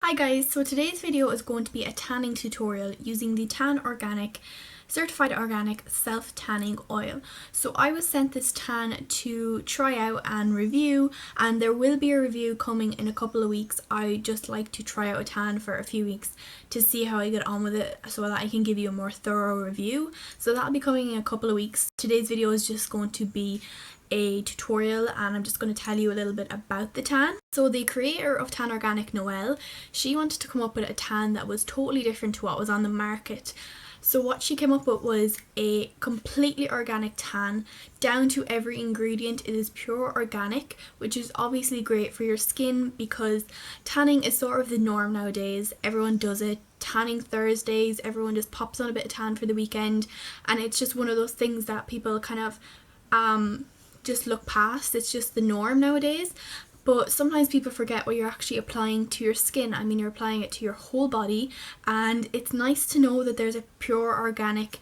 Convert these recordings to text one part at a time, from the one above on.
Hi guys, so today's video is going to be a tanning tutorial using the certified organic self-tanning oil. So I was sent this tan to try out and review, and there will be a review coming in a couple of weeks. I just like to try out a tan for a few weeks to see how I get on with it so that I can give you a more thorough review. So that'll be coming in a couple of weeks. Today's video is just going to be a tutorial and I'm just going to tell you a little bit about the tan. So the creator of Tan Organic, Noelle, she wanted to come up with a tan that was totally different to what was on the market. So what she came up with was a completely organic tan. Down to every ingredient, it is pure organic, which is obviously great for your skin because tanning is sort of the norm nowadays. Everyone does it. Tanning Thursdays, everyone just pops on a bit of tan for the weekend, and it's just one of those things that people kind of just look past. It's just the norm nowadays. But sometimes people forget what you're actually applying to your skin. I mean, you're applying it to your whole body, and it's nice to know that there's a pure organic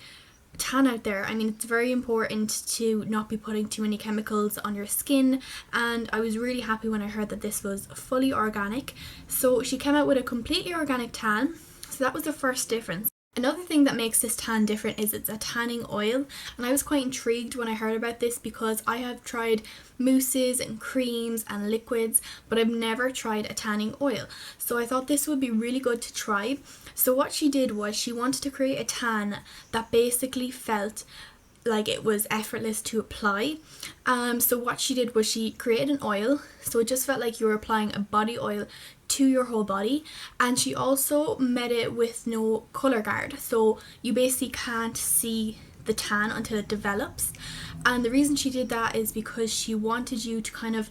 tan out there. I mean, it's very important to not be putting too many chemicals on your skin, and I was really happy when I heard that this was fully organic. So she came out with a completely organic tan. So that was the first difference. Another thing that makes this tan different is it's a tanning oil, and I was quite intrigued when I heard about this because I have tried mousses and creams and liquids, but I've never tried a tanning oil. So I thought this would be really good to try. So what she did was she wanted to create a tan that basically felt like it was effortless to apply. So what she did was she created an oil, so it just felt like you were applying a body oil to your whole body, and she also made it with no color guard, so you basically can't see the tan until it develops. And the reason she did that is because she wanted you to kind of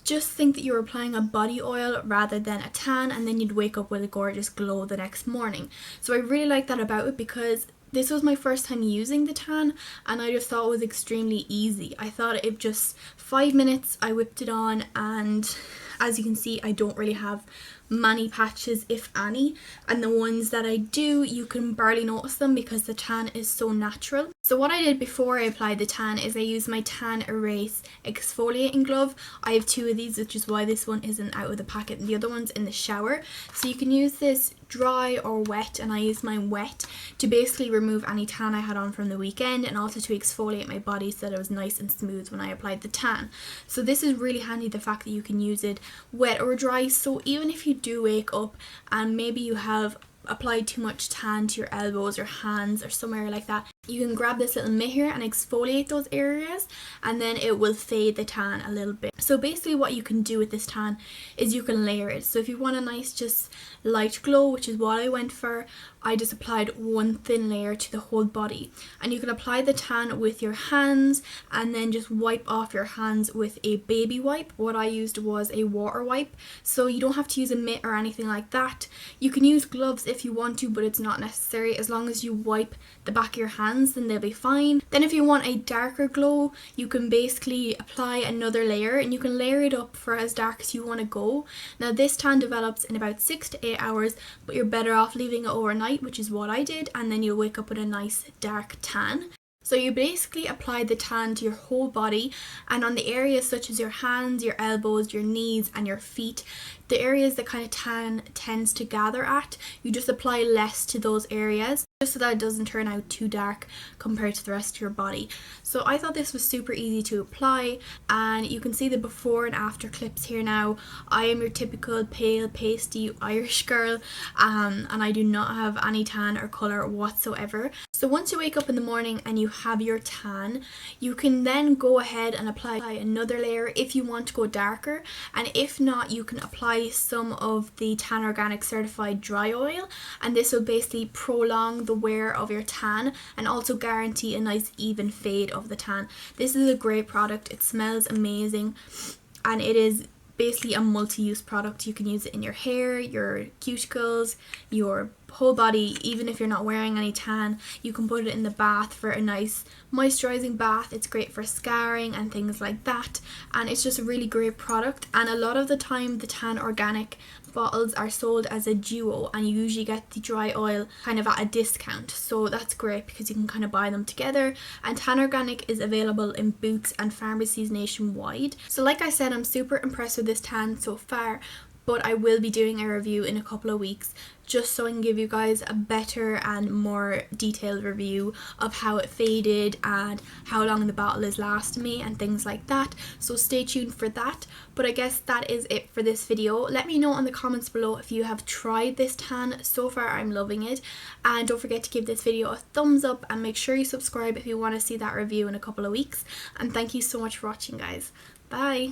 just think that you're applying a body oil rather than a tan, and then you'd wake up with a gorgeous glow the next morning. So I really like that about it because this was my first time using the tan, and I just thought it was extremely easy. I thought it just 5 minutes, I whipped it on, and as you can see, I don't really have many patches, if any, and the ones that I do, you can barely notice them because the tan is so natural. So what I did before I applied the tan is I used my Tan Erase exfoliating glove. I have two of these, which is why this one isn't out of the packet and the other one's in the shower. So you can use this dry or wet, and I used mine wet to basically remove any tan I had on from the weekend, and also to exfoliate my body so that it was nice and smooth when I applied the tan. So this is really handy, the fact that you can use it wet or dry. So even if you do wake up and maybe you have applied too much tan to your elbows or hands or somewhere like that, you can grab this little mitt here and exfoliate those areas, and then it will fade the tan a little bit. So basically what you can do with this tan is you can layer it. So if you want a nice just light glow, which is what I went for, I just applied one thin layer to the whole body, and you can apply the tan with your hands and then just wipe off your hands with a baby wipe. What I used was a water wipe, so you don't have to use a mitt or anything like that. You can use gloves if you want to, but it's not necessary. As long as you wipe the back of your hands, then they'll be fine. Then if you want a darker glow, you can basically apply another layer, and you can layer it up for as dark as you want to go. Now this tan develops in about 6 to 8 hours, but you're better off leaving it overnight, which is what I did, and then you'll wake up with a nice dark tan. So you basically apply the tan to your whole body, and on the areas such as your hands, your elbows, your knees and your feet, the areas that kind of tan tends to gather at, you just apply less to those areas just so that it doesn't turn out too dark compared to the rest of your body. So I thought this was super easy to apply, and you can see the before and after clips here now. I am your typical pale, pasty Irish girl, and I do not have any tan or colour whatsoever. So once you wake up in the morning and you have your tan, you can then go ahead and apply another layer if you want to go darker, and if not, you can apply some of the Tan Organic certified dry oil, and this will basically prolong the wear of your tan and also guarantee a nice even fade of the tan. This is a great product. It smells amazing, and it is basically a multi-use product. You can use it in your hair, your cuticles, your whole body. Even if you're not wearing any tan, you can put it in the bath for a nice moisturizing bath. It's great for scarring and things like that, and it's just a really great product. And a lot of the time the Tan Organic bottles are sold as a duo, and you usually get the dry oil kind of at a discount, so that's great because you can kind of buy them together. And Tan Organic is available in Boots and pharmacies nationwide. So like I said, I'm super impressed with this tan so far, but I will be doing a review in a couple of weeks just so I can give you guys a better and more detailed review of how it faded and how long the bottle is lasting me and things like that. So stay tuned for that. But I guess that is it for this video. Let me know in the comments below if you have tried this tan. So far I'm loving it, and don't forget to give this video a thumbs up and make sure you subscribe if you want to see that review in a couple of weeks. And thank you so much for watching, guys. Bye.